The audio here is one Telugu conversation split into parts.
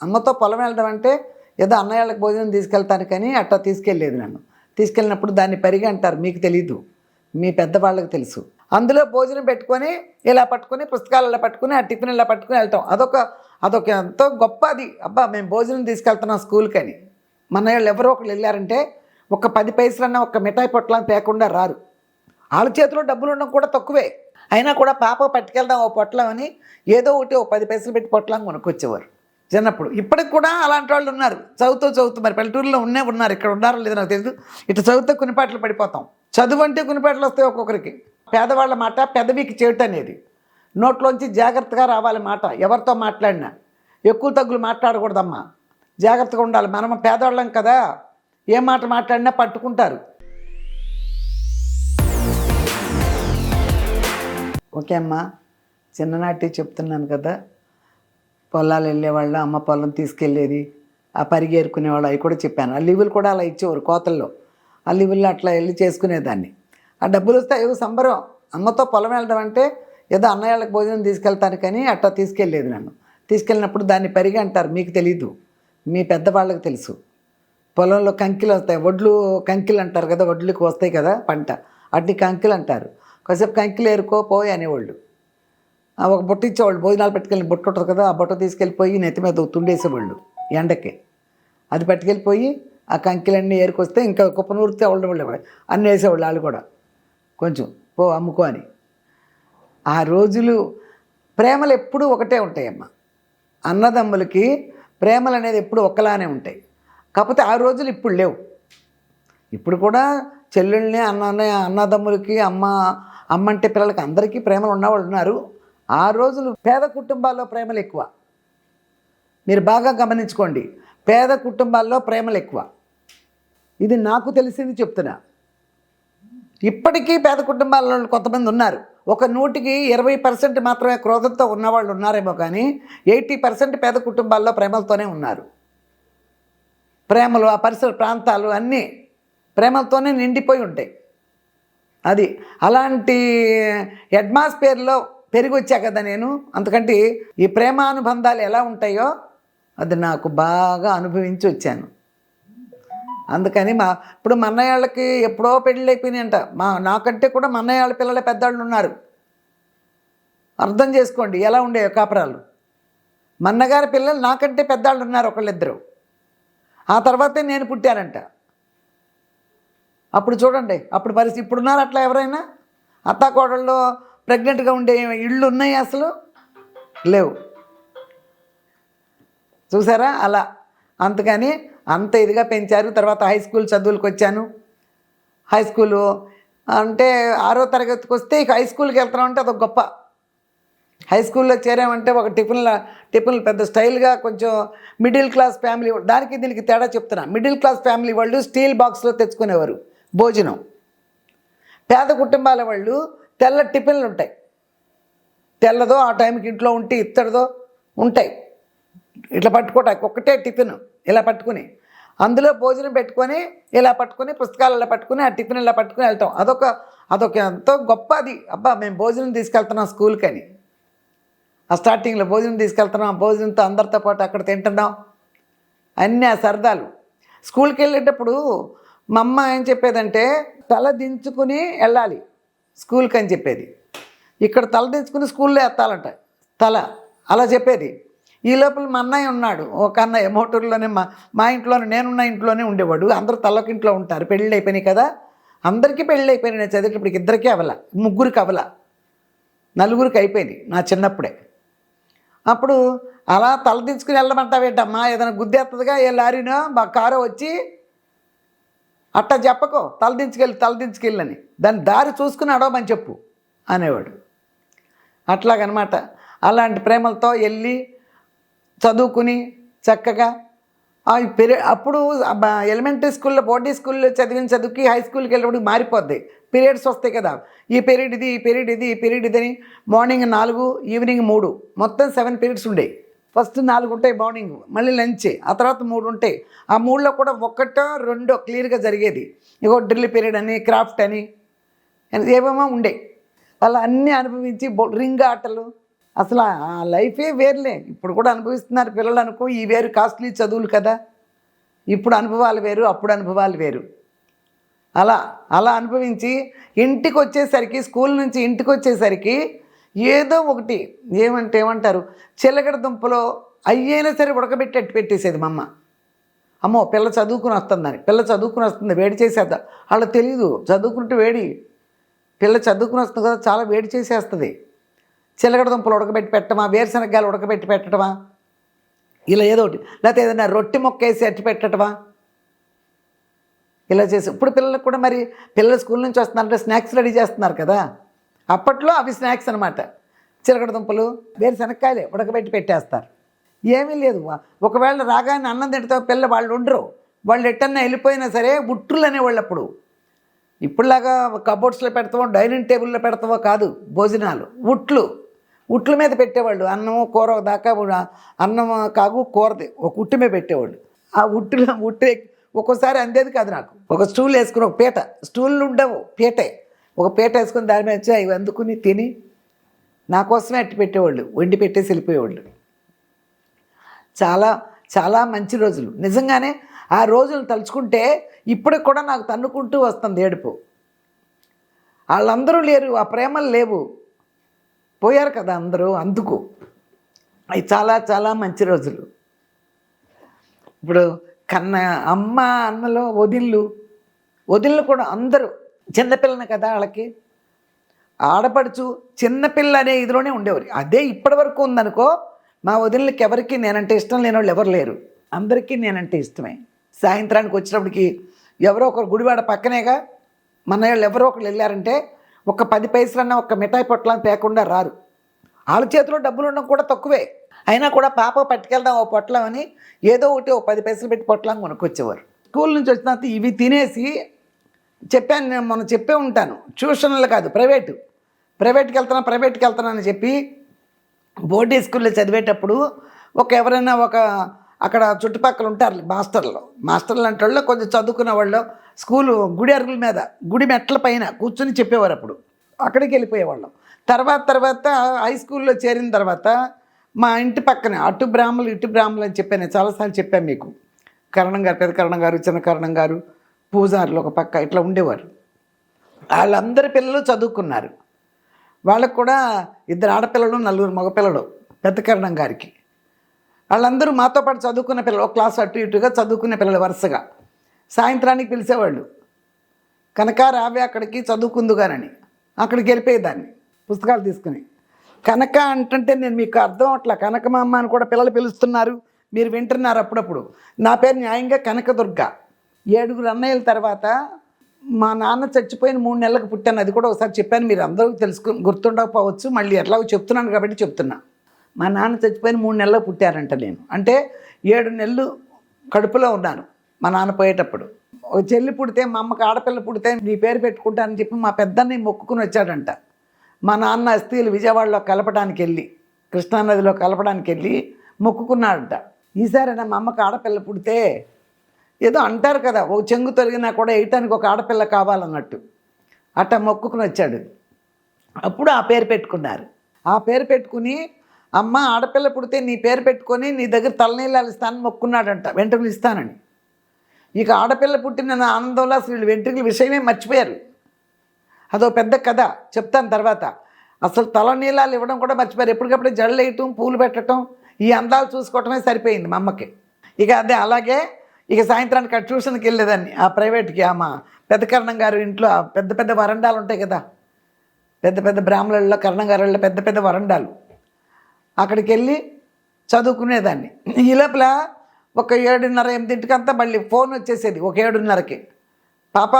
అమ్మతో పొలం వెళ్ళడం అంటే ఏదో అన్నయ్యళ్ళకి భోజనం తీసుకెళ్తాను కానీ అట్లా తీసుకెళ్ళలేదు నన్ను. తీసుకెళ్ళినప్పుడు దాన్ని పరిగి అంటారు, మీకు తెలీదు, మీ పెద్దవాళ్ళకి తెలుసు. అందులో భోజనం పెట్టుకొని ఇలా పట్టుకొని పుస్తకాలు ఇలా పట్టుకుని ఆ టిఫిన్ ఇలా పట్టుకుని వెళ్తాం. అదొక ఎంతో గొప్ప అది. అబ్బా మేము భోజనం తీసుకెళ్తున్నాం స్కూల్కి అని. మన వాళ్ళు ఎవరో ఒకళ్ళు వెళ్ళారంటే ఒక 10 పైసలన్నా ఒక మిఠాయి పొట్లాన్ని తేకుండా రారు. వాళ్ళ చేతిలో డబ్బులు ఉండడం కూడా తక్కువే, అయినా కూడా పాప పట్టుకెళ్దాం ఓ పొట్లం అని ఏదో ఒకటి ఓ 10 పైసలు పెట్టి పొట్లం కొనుక్కొచ్చేవారు చిన్నప్పుడు. ఇప్పటికి కూడా అలాంటి వాళ్ళు ఉన్నారు. చదువుతూ మరి పల్లెటూరులో ఉన్నారు, ఇక్కడ ఉన్నారో లేదో నాకు తెలియదు. ఇట్లా చదువుతూ కొనిపాటలు పడిపోతాం. చదువు అంటే కొనిపాటలు వస్తాయి ఒక్కొక్కరికి. పేదవాళ్ళ మాట పెదవికి చేటు అనేది, నోట్లోంచి జాగ్రత్తగా రావాలి మాట. ఎవరితో మాట్లాడినా ఎక్కువ తగ్గులు మాట్లాడకూడదమ్మా, జాగ్రత్తగా ఉండాలి. మనం పేదవాళ్ళం కదా, ఏ మాట మాట్లాడినా పట్టుకుంటారు. ఓకే అమ్మా, చిన్ననాటి చెప్తున్నాను కదా, పొలాలు వెళ్ళేవాళ్ళు, అమ్మ పొలం తీసుకెళ్ళేది, ఆ పరిగేరుకునేవాళ్ళు, అవి కూడా చెప్పాను. ఆ లీవులు కూడా అలా ఇచ్చేవారు కోతల్లో. ఆ లీవుల్లో అట్లా వెళ్ళి చేసుకునేదాన్ని. ఆ డబ్బులు వస్తే ఏదో సంబరం. అమ్మతో పొలం వెళ్ళడం అంటే ఏదో అన్నయ్యళ్ళకి భోజనం తీసుకెళ్తాను కానీ అట్లా తీసుకెళ్ళలేదు నన్ను. తీసుకెళ్ళినప్పుడు దాన్ని పరిగి అంటారు, మీకు తెలీదు, మీ పెద్దవాళ్ళకి తెలుసు. పొలంలో కంకిలు వస్తాయి, వడ్లు కంకిలు అంటారు కదా, వడ్లుకి వస్తాయి కదా పంట, అట్టి కంకిలు అంటారు. కాసేపు కంకిలు ఏరుకోపోయి అనేవాళ్ళు. ఒక బుట్ట ఇచ్చేవాళ్ళు, భోజనాలు పెట్టుకెళ్ళి బుట్ట ఉంటుంది కదా, ఆ బుట్ట తీసుకెళ్ళిపోయి నెత్తి మీద తుండేసేవాళ్ళు ఎండకి. అది పట్టుకెళ్ళిపోయి ఆ కంకిలన్నీ ఏరుకొస్తే ఇంకా కుప్పనూరితే వాళ్ళు అన్నీ వేసేవాళ్ళు. వాళ్ళు కూడా కొంచెం పో అమ్ముకో అని. ఆ రోజులు ప్రేమలు ఎప్పుడూ ఒకటే ఉంటాయమ్మా. అన్నదమ్ములకి ప్రేమలు అనేది ఎప్పుడు ఒకలానే ఉంటాయి. కాకపోతే ఆ రోజులు ఇప్పుడు లేవు. ఇప్పుడు కూడా చెల్లెళ్ళని అన్నదమ్ములకి అమ్మంటే పిల్లలకి అందరికీ ప్రేమలు ఉన్నవాళ్ళు ఉన్నారు. ఆ రోజులు పేద కుటుంబాల్లో ప్రేమలు ఎక్కువ. మీరు బాగా గమనించుకోండి, పేద కుటుంబాల్లో ప్రేమలు ఎక్కువ. ఇది నాకు తెలిసింది చెప్తున్నా. ఇప్పటికీ పేద కుటుంబాల్లో కొంతమంది ఉన్నారు. ఒక 100కి 20% మాత్రమే క్రోధంతో ఉన్నవాళ్ళు ఉన్నారేమో కానీ 80% పేద కుటుంబాల్లో ప్రేమలతోనే ఉన్నారు. ప్రేమలు, ఆ పరిసర ప్రాంతాలు అన్నీ ప్రేమలతోనే నిండిపోయి ఉంటాయి. అది అలాంటి అట్మాస్ఫియర్లో పెరిగి వచ్చా కదా నేను. అందుకంటే ఈ ప్రేమానుబంధాలు ఎలా ఉంటాయో అది నాకు బాగా అనుభవించి వచ్చాను. అందుకని ఇప్పుడు మా అన్నయ్యళ్ళకి ఎప్పుడో పెళ్ళి అయిపోయినాయంట. నాకంటే కూడా మా అన్నయ్య వాళ్ళ పిల్లలే పెద్దవాళ్ళు ఉన్నారు. అర్థం చేసుకోండి ఎలా ఉండేవో కాపురాలు. మా అన్నగారి పిల్లలు నాకంటే పెద్దవాళ్ళు ఉన్నారు, ఒకళ్ళిద్దరు. ఆ తర్వాతే నేను పుట్టానంట. అప్పుడు చూడండి, అప్పుడు పరిస్థితి. ఇప్పుడున్నారు అట్లా ఎవరైనా? అత్తాకోడళ్ళు ప్రెగ్నెంట్గా ఉండే ఇళ్ళు ఉన్నాయి అసలు లేవు. చూసారా అలా. అందుకని అంత ఇదిగా పెంచారు. తర్వాత హై స్కూల్ చదువులకు వచ్చాను. హై స్కూలు అంటే 6వ తరగతికి వస్తే ఇక హై స్కూల్కి వెళ్తున్నాం అంటే అదొక గొప్ప. హై స్కూల్లో చేరామంటే ఒక టిఫిన్లు పెద్ద స్టైల్గా కొంచెం మిడిల్ క్లాస్ ఫ్యామిలీ. దానికి దీనికి తేడా చెప్తున్నా. మిడిల్ క్లాస్ ఫ్యామిలీ వాళ్ళు స్టీల్ బాక్స్లో తెచ్చుకునేవారు భోజనం. పేద కుటుంబాల వాళ్ళు తెల్ల టిఫిన్లు ఉంటాయి. తెల్లదో ఆ టైంకి ఇంట్లో ఉంటే ఇత్తడిదో ఉంటాయి. ఇట్లా పట్టుకోవటానికి ఒక్కటే టిఫిన్ ఇలా పట్టుకుని అందులో భోజనం పెట్టుకొని ఇలా పట్టుకుని పుస్తకాలు ఇలా పట్టుకుని ఆ టిఫిన్ ఇలా పట్టుకుని వెళ్తాం. అదొక ఎంతో గొప్ప అది. అబ్బా మేము భోజనం తీసుకెళ్తున్నాం స్కూల్కి అని. ఆ స్టార్టింగ్లో భోజనం తీసుకెళ్తున్నాం, భోజనంతో అందరితో పాటు అక్కడ తింటున్నాం, అన్నీ ఆ సరదాలు. స్కూల్కి వెళ్ళేటప్పుడు మా అమ్మ ఏం చెప్పేదంటే తల దించుకుని వెళ్ళాలి స్కూల్కి అని చెప్పేది. ఇక్కడ తల దించుకుని స్కూల్లో ఎత్తాలంట తల, అలా చెప్పేది. ఈ లోపల మా అన్నయ్య ఉన్నాడు, ఒక అన్నయ్య మోటూరులోనే, మా ఇంట్లోనే, నేనున్న ఇంట్లోనే ఉండేవాడు. అందరూ తల్లొక ఇంట్లో ఉంటారు. పెళ్ళి అయిపోయినాయి కదా, అందరికీ పెళ్ళి అయిపోయినాయి. నేను చదివేటప్పటికి 2కే అవల, 3కి అవల, 4కి అయిపోయింది నా చిన్నప్పుడే. అప్పుడు అలా తల దించుకుని వెళ్ళమంటావేంటమ్మా, ఏదైనా గుద్దేస్తుందిగా ఏ లారీనో మా కారో వచ్చి, అట్టా చెప్పకో తల దించుకెళ్ళని, దాని దారి చూసుకుని అడవమని చెప్పు అనేవాడు. అట్లాగనమాట. అలాంటి ప్రేమలతో వెళ్ళి చదువుకుని చక్కగా అప్పుడు ఎలిమెంటరీ స్కూల్లో, బోర్డింగ్ స్కూల్లో చదివిన చదువుకి హై స్కూల్కి వెళ్ళినప్పుడు మారిపోద్ది. పీరియడ్స్ వస్తాయి కదా, ఈ పీరియడ్ ఇది, ఈ పీరియడ్ ఇది, ఈ పీరియడ్ ఇది అని. మార్నింగ్ 4, ఈవినింగ్ 3, మొత్తం 7 పీరియడ్స్ ఉండేవి. ఫస్ట్ 4 ఉంటాయి మార్నింగ్, మళ్ళీ లంచ్, ఆ తర్వాత 3 ఉంటాయి. ఆ 3లో కూడా 1, 2 క్లియర్గా జరిగేది. ఇగో డ్రిల్ పీరియడ్ అని, క్రాఫ్ట్ అని ఏమేమో ఉండే. అలా అన్నీ అనుభవించి రింగ్ ఆటలు అసలు ఆ లైఫే వేరులే. ఇప్పుడు కూడా అనుభవిస్తున్నారు పిల్లలు అనుకో. ఈ వేరు కాస్ట్లీ చదువులు కదా. ఇప్పుడు అనుభవాలు వేరు, అప్పుడు అనుభవాలు వేరు. అలా అలా అనుభవించి ఇంటికి వచ్చేసరికి, స్కూల్ నుంచి ఇంటికి వచ్చేసరికి ఏదో ఒకటి ఏమంటారు, చిలకడ దుంపలో అయ్యైనా సరే ఉడకబెట్టి అట్టు పెట్టేసేది మా అమ్మ. అమ్మో పిల్ల చదువుకుని వస్తుందని, పిల్ల చదువుకుని వస్తుంది వేడి చేసేద్దాం. వాళ్ళకి తెలీదు చదువుకుంటే వేడి, పిల్ల చదువుకుని వస్తుంది కదా చాలా వేడి చేసేస్తుంది. చిలకడ దుంపలు ఉడకబెట్టి పెట్టడమా, వేరుశనగకాయలు ఉడకబెట్టి పెట్టడమా, ఇలా ఏదో ఒకటి. లేకపోతే ఏదైనా రొట్టె మొక్క వేసి అట్టి పెట్టడమా, ఇలా చేసి. ఇప్పుడు పిల్లలకు కూడా మరి పిల్లలు స్కూల్ నుంచి వస్తున్నారంటే స్నాక్స్ రెడీ చేస్తున్నారు కదా. అప్పట్లో అవి స్నాక్స్ అనమాట. చిలకడ దుంపలు వేరుశనగకాయలే ఉడకబెట్టి పెట్టేస్తారు. ఏమీ లేదు. ఒకవేళ రాగానే అన్నం తింటే పిల్ల వాళ్ళు ఉండరు. వాళ్ళు ఎట్టన్నా వెళ్ళిపోయినా సరే ఉట్టులు అనేవాళ్ళు అప్పుడు. ఇప్పుడులాగా కబోర్డ్స్లో పెడతామో డైనింగ్ టేబుల్లో పెడతామో కాదు భోజనాలు. ఉట్ల మీద పెట్టేవాళ్ళు. అన్నం కూర దాకా అన్నం కాగు కూరది ఒక ఉట్టు మీద పెట్టేవాళ్ళు. ఆ ఉట్టు ఒక్కోసారి అందేది కాదు నాకు. ఒక స్టూల్ వేసుకుని, ఒక పీట, స్టూళ్ళు ఉండవు, పీటే, ఒక పీట వేసుకుని దాని మీద వచ్చి అవి అందుకుని తిని నా కోసమే అట్టి పెట్టేవాళ్ళు, వండి పెట్టేసి వెళ్ళిపోయేవాళ్ళు. చాలా చాలా మంచి రోజులు నిజంగానే. ఆ రోజులు తలుచుకుంటే ఇప్పటికి కూడా నాకు తన్నుకుంటూ వస్తుంది ఏడుపు. వాళ్ళందరూ లేరు, ఆ ప్రేమలు లేవు, పోయారు కదా అందరూ. అందుకు అవి చాలా చాలా మంచి రోజులు. ఇప్పుడు అమ్మ అన్నలో వదిళ్ళు కూడా అందరూ చిన్నపిల్లని కదా, వాళ్ళకి ఆడపడుచు చిన్నపిల్ల అనే ఇదిలోనే ఉండేవారు. అదే ఇప్పటి వరకు ఉందనుకో. మా వదినలకి ఎవరికి నేనంటే ఇష్టం లేని వాళ్ళు ఎవరు లేరు, అందరికీ నేనంటే ఇష్టమే. సాయంత్రానికి వచ్చినప్పటికి ఎవరో ఒకరు, గుడివాడ పక్కనేగా, మన వాళ్ళు ఎవరో ఒకరు వెళ్ళారంటే ఒక 10 పైసలన్నా ఒక మిఠాయి పొట్లం తేకుండా రారు. వాళ్ళ చేతిలో డబ్బులు ఉండడం కూడా తక్కువే. అయినా కూడా పాప పట్టుకెళ్దాం ఓ పొట్లం అని ఏదో ఒకటి ఓ 10 పైసలు పెట్టి పొట్లం కొనుక్కొచ్చేవారు. స్కూల్ నుంచి వచ్చిన తర్వాత ఇవి తినేసి, చెప్పాను నేను మొన్న చెప్పే ఉంటాను, ట్యూషన్లు కాదు ప్రైవేట్కి వెళ్తాను అని చెప్పి బోర్డీ స్కూల్లో చదివేటప్పుడు ఎవరైనా అక్కడ చుట్టుపక్కల ఉంటారు మాస్టర్లు అంటే వాళ్ళు కొంచెం చదువుకున్న వాళ్ళు స్కూలు గుడి అరుగుల మీద, గుడి మెట్ల పైన కూర్చొని చెప్పేవారు. అప్పుడు అక్కడికి వెళ్ళిపోయేవాళ్ళం. తర్వాత హై స్కూల్లో చేరిన తర్వాత మా ఇంటి పక్కనే అటు బ్రాహ్మలు ఇటు బ్రాహ్మలు అని చెప్పాను. నేను చాలాసార్లు చెప్పాను మీకు. కరణం గారు, పెద్ద కరణం గారు, చిన్న కరణం గారు, పూజారులు ఒక పక్క ఇట్లా ఉండేవారు. వాళ్ళందరి పిల్లలు చదువుకున్నారు. వాళ్ళకు కూడా 2 ఆడపిల్లలు 4 మగపిల్లలు పెద్ద కరణం గారికి. వాళ్ళందరూ మాతో పాటు చదువుకున్న పిల్లలు, ఒక క్లాస్ అటు ఇటుగా చదువుకునే పిల్లలు వరుసగా. సాయంత్రానికి పిలిచేవాళ్ళు, కనక రావే అక్కడికి చదువుకుందుగానని. అక్కడికి వెళ్ళిపోయేదాన్ని పుస్తకాలు తీసుకుని. కనక అంటే నేను మీకు అర్థం అట్లా కనకమామ అని కూడా పిల్లలు పిలుస్తున్నారు, మీరు వింటున్నారు అప్పుడప్పుడు. నా పేరు న్యాయంగా కనకదుర్గ. 7 అన్నయ్యల తర్వాత మా నాన్న చచ్చిపోయిన 3 నెలలకు పుట్టాను. అది కూడా ఒకసారి చెప్పాను, మీరు అందరూ గుర్తుండకపోవచ్చు, మళ్ళీ ఎట్లాగో చెప్తున్నాను కాబట్టి చెప్తున్నా. మా నాన్న చచ్చిపోయిన 3 నెలలకు పుట్టారంట నేను. అంటే 7 నెలలు కడుపులో ఉన్నాను మా నాన్న పోయేటప్పుడు. ఒక చెల్లి పుడితే, మా అమ్మకి ఆడపిల్ల పుడితే నీ పేరు పెట్టుకుంటానని చెప్పి మా పెద్దన్ని మొక్కుకుని వచ్చాడంట. మా నాన్న అస్థిలు విజయవాడలో కలపడానికి వెళ్ళి, కృష్ణానదిలో కలపడానికి వెళ్ళి మొక్కుకున్నాడంట. ఈసారైనా మా అమ్మకి ఆడపిల్ల పుడితే, ఏదో అంటారు కదా, ఒక చెంగు తొలగినా కూడా వేయటానికి ఒక ఆడపిల్ల కావాలన్నట్టు, అట్లా మొక్కుకుని వచ్చాడు. అప్పుడు ఆ పేరు పెట్టుకున్నారు. ఆ పేరు పెట్టుకుని, అమ్మ ఆడపిల్ల పుడితే నీ పేరు పెట్టుకొని నీ దగ్గర తలనీళ్ళు ఇస్తానని మొక్కున్నాడంట, వెంట్రుకలు ఇస్తానని. ఇక ఆడపిల్ల పుట్టిన ఆనందంలో అసలు వెంట్రుకల విషయమే మర్చిపోయారు. అదో పెద్ద కథ చెప్తాను తర్వాత. అసలు తలనీలాలు ఇవ్వడం కూడా మర్చిపోయారు. ఎప్పటికప్పుడు జడలు వేయటం, పూలు పెట్టడం, ఈ అందాలు చూసుకోవటమే సరిపోయింది మా అమ్మకి. ఇక అదే అలాగే ఇక సాయంత్రానికి ట్యూషన్కి వెళ్ళేదాన్ని ఆ ప్రైవేట్కి. మా పెద్ద కరణం గారు ఇంట్లో పెద్ద పెద్ద వరండాలు ఉంటాయి కదా, పెద్ద పెద్ద బ్రాహ్మణుల్లో, కరణం గారుల్లో పెద్ద పెద్ద వరండాలు. అక్కడికి వెళ్ళి చదువుకునేదాన్ని. ఈ లోపల ఒక 7:30, 8 మళ్ళీ ఫోన్ వచ్చేసేది. ఒక 7:30కి పాప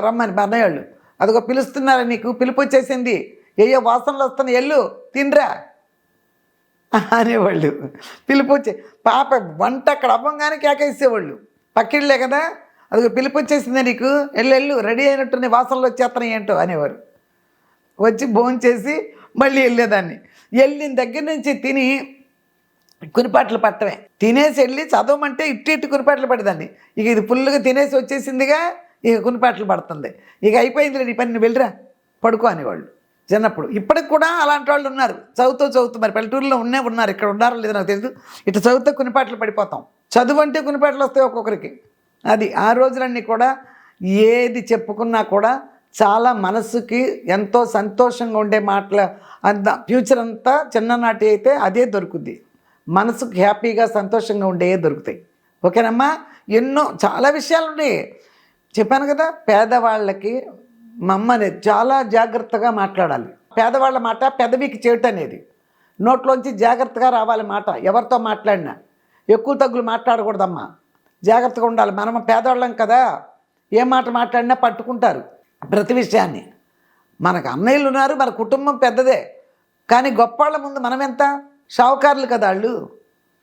రమ్మని అన్నయ్యళ్ళు, అదిగో పిలుస్తున్నారా, నీకు పిలుపు వచ్చేసింది, ఏయో వాసనలు వస్తున్నాయి, ఎల్లు తినరా అనేవాళ్ళు. పిలుపు వచ్చే పాప వంట అక్కడ అవ్వంగానే కేకేసేవాళ్ళు, పక్కిళ్ళే కదా, అదిగో పిలుపు వచ్చేసిందే నీకు, ఎల్లు రెడీ అయినట్టు వాసనలు వచ్చేస్తున్నాయి ఏంటో అనేవారు. వచ్చి భోంచేసి మళ్ళీ వెళ్ళేదాన్ని. వెళ్ళిన దగ్గర నుంచి తిని కునిపాట్లు పట్టమే. తినేసి వెళ్ళి చదవమంటే ఇట్టి కునిపాట్లు పడేదాన్ని. ఇక ఇది ఫుల్గా తినేసి వచ్చేసిందిగా, ఇక కునిపాట్లు పడుతుంది. ఇక అయిపోయింది నీ పని, నువ్వు వెళ్ళిరా పడుకో అనేవాళ్ళు. చిన్నప్పుడు. ఇప్పటికి కూడా అలాంటి వాళ్ళు ఉన్నారు, చదువుతూ మరి పల్లెటూరులో ఉన్నారు, ఇక్కడ ఉన్నారో లేదో నాకు తెలియదు. ఇటు చదివితే కొన్ని పాటలు పడిపోతాం, చదువు అంటే కొన్ని పాటలు వస్తాయి ఒక్కొక్కరికి. అది ఆ రోజులన్నీ కూడా ఏది చెప్పుకున్నా కూడా చాలా మనసుకి ఎంతో సంతోషంగా ఉండే మాటలు. అంత ఫ్యూచర్ అంతా చిన్ననాటి అయితే అదే దొరుకుద్ది, మనసుకు హ్యాపీగా సంతోషంగా ఉండేవే దొరుకుతాయి. ఓకేనమ్మా. ఎన్నో చాలా విషయాలు ఉన్నాయి, చెప్పాను కదా. పేదవాళ్ళకి మా అమ్మ అనేది చాలా జాగ్రత్తగా మాట్లాడాలి. పేదవాళ్ళ మాట పెదవికి చేటు అనేది, నోట్లోంచి జాగ్రత్తగా రావాలి మాట. ఎవరితో మాట్లాడినా ఎక్కువ తగ్గులు మాట్లాడకూడదమ్మా, జాగ్రత్తగా ఉండాలి. మనం పేదవాళ్ళం కదా, ఏ మాట మాట్లాడినా పట్టుకుంటారు ప్రతి విషయాన్ని. మనకు అన్నయ్యలు ఉన్నారు, మన కుటుంబం పెద్దదే, కానీ గొప్పవాళ్ళ ముందు మనం ఎంత, షావుకారులు కదా వాళ్ళు,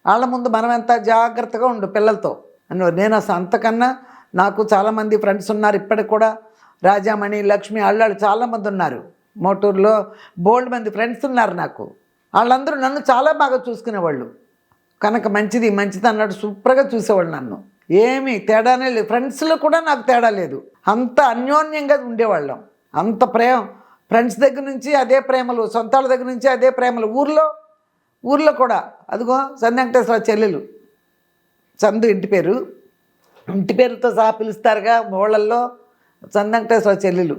వాళ్ళ ముందు మనం ఎంత జాగ్రత్తగా ఉండు పిల్లలతో అని. నేను అసలు అంతకన్నా నాకు చాలామంది ఫ్రెండ్స్ ఉన్నారు ఇప్పటికి కూడా, రాజామణి, లక్ష్మి, అల్లాళ్ళు చాలామంది ఉన్నారు. మోటూరులో బోల్డ్ మంది ఫ్రెండ్స్ ఉన్నారు నాకు. వాళ్ళందరూ నన్ను చాలా బాగా చూసుకునేవాళ్ళు, కనుక మంచిది అన్నాడు, సూపర్గా చూసేవాళ్ళు నన్ను. ఏమీ తేడానే లేదు, ఫ్రెండ్స్లో కూడా నాకు తేడా లేదు, అంత అన్యోన్యంగా ఉండేవాళ్ళం. అంత ప్రేమ, ఫ్రెండ్స్ దగ్గర నుంచి అదే ప్రేమలు, సొంతాల దగ్గర నుంచి అదే ప్రేమలు. ఊర్లో కూడా అదిగో సందెంకటేశ్వర చెల్లెలు, చందు ఇంటి పేరుతో సహా పిలుస్తారుగా ఊళ్ళల్లో, సందెంకటేశ్వర చెల్లెలు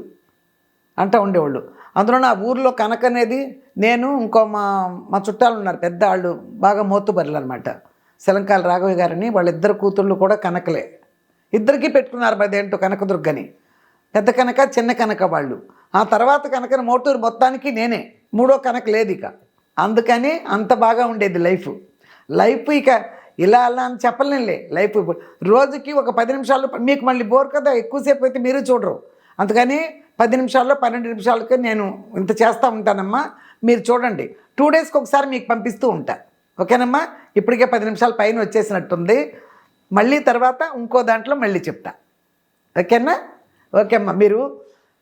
అంటూ ఉండేవాళ్ళు. అందులో నా ఊర్లో కనక అనేది, నేను ఇంకో మా చుట్టాలు ఉన్నారు పెద్ద వాళ్ళు, బాగా మోతుబరులు అనమాట, శలంకాల రాఘవయ్య గారని, వాళ్ళిద్దరు కూతుళ్ళు కూడా కనకలే, ఇద్దరికీ పెట్టుకున్నారు మరి ఏంటో కనకదుర్గని. పెద్ద కనక చిన్న కనక వాళ్ళు. ఆ తర్వాత కనకని మోటూరు మొత్తానికి నేనే, మూడో కనక లేదు ఇక. అందుకని అంత బాగా ఉండేది లైఫ్. ఇక ఇలా అలా అని చెప్పలేనులే. లైఫ్ రోజుకి ఒక 10 నిమిషాలు, మీకు మళ్ళీ బోర్ కదా, ఎక్కువసేపు అయితే మీరు చూడరు, అందుకని 10 నిమిషాల్లో 12 నిమిషాలకి నేను ఇంత చేస్తూ ఉంటానమ్మా, మీరు చూడండి. 2 డేస్కి ఒకసారి మీకు పంపిస్తూ ఉంటా. ఓకేనమ్మా. ఇప్పటికే 10 నిమిషాలు పైన వచ్చేసినట్టుంది, మళ్ళీ తర్వాత ఇంకో దాంట్లో మళ్ళీ చెప్తా. ఓకేనా? ఓకే అమ్మా. మీరు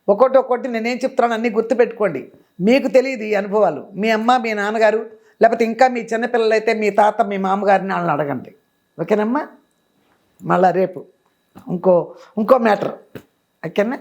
ఒక్కొక్కటి నేనేం చెప్తున్నాను అన్నీ గుర్తుపెట్టుకోండి. మీకు తెలియదు ఈ అనుభవాలు, మీ అమ్మ, మీ నాన్నగారు, లేకపోతే ఇంకా మీ చిన్నపిల్లలైతే మీ తాత, మీ మామగారిని వాళ్ళని అడగండి. ఓకేనమ్మా. మళ్ళీ రేపు ఇంకో మ్యాటర్. ఓకేనా?